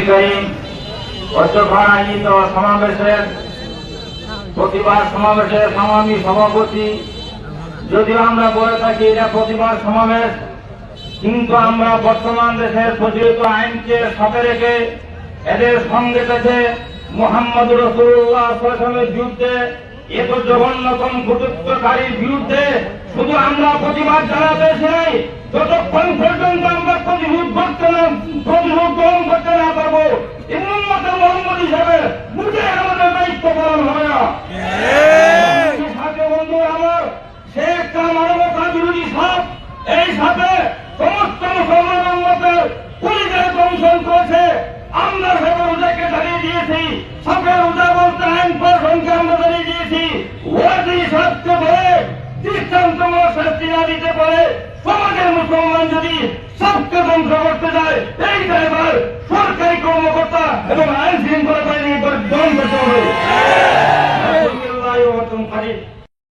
নবী করিম অধ্যক্ষার আয়োজিত সমাবেশের প্রতিবাদ সমাবেশের সংগ্রামী সভাপতি। যদিও আমরা বলে থাকি এটা প্রতিবাদ সমাবেশ, কিন্তু আমরা বর্তমান দেশের প্রচলিত আইনকে সাথে রেখে এদের সঙ্গে থেকে মুহাম্মদ রাসূলুল্লাহ সাল্লাল্লাহু আলাইহি ওয়াসাল্লামের বিরুদ্ধে এত জঘন্যতম কটূক্তিকারীর বিরুদ্ধে শুধু আমরা প্রতিবাদ জানাতে চাই, যতক্ষণ পর্যন্ত আমরা প্রতিরোধ গ্রহণ করতে না পারবো উম্মতে মুহাম্মদ হিসেবে মুখে আমাদের দায়িত্ব পালন হবে না। সাথে বন্ধু আমার শেখ মানবতা বিরোধী সব এই সাথে সমস্ত মুসলমান উম্মতের পরিচয় দংশন করেছে। আমরা সবাই ওদেরকে দাঁড়িয়ে দিয়েছি, সবাই রোজা বলতে আইন প্রশাসনকে আমরা দাঁড়িয়ে দিয়েছি। ওয়াজি সাথে বলে দৃষ্টান্তমূলক শাস্তি না দিতে পারে সমাজের মুসলমান যদি সবকে ধ্বংস করতে যায়, এই ড্রাইভার সরকারি কর্মকর্তা এবং আইন শৃঙ্খলা বাহিনী ধ্বংস করতে হবে।